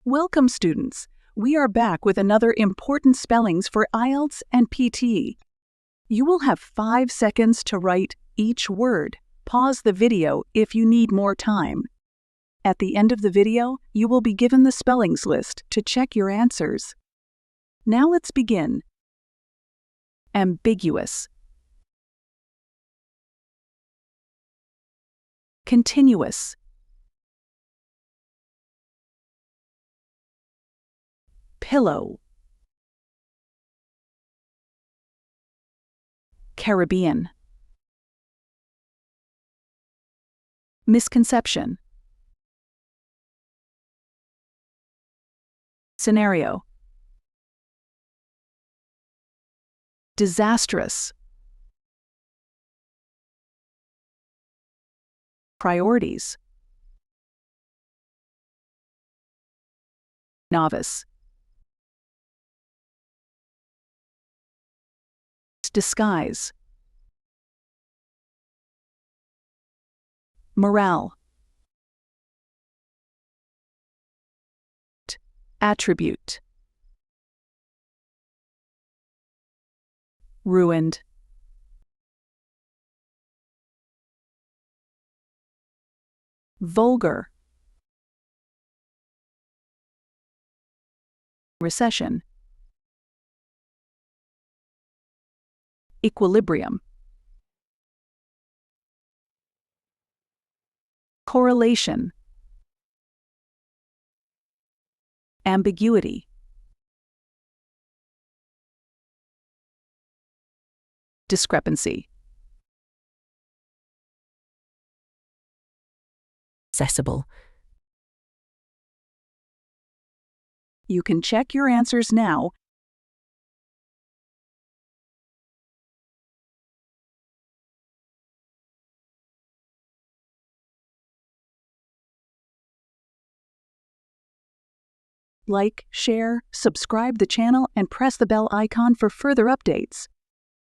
Welcome, students. We are back with another important spellings for IELTS and PTE. You will have 5 seconds to write each word. Pause the video if you need more time. At the end of the video, you will be given the spellings list to check your answers. Now let's begin. Ambiguous. Continuous. Pillow. Caribbean. Misconception. Scenario. Disastrous. Priorities. Novice. Disguise. Morale. Attribute. Ruined. Vulgar. Recession. Equilibrium. Correlation. Ambiguity. Discrepancy. Accessible. You can check your answers now. Like, share, subscribe the channel, and press the bell icon for further updates.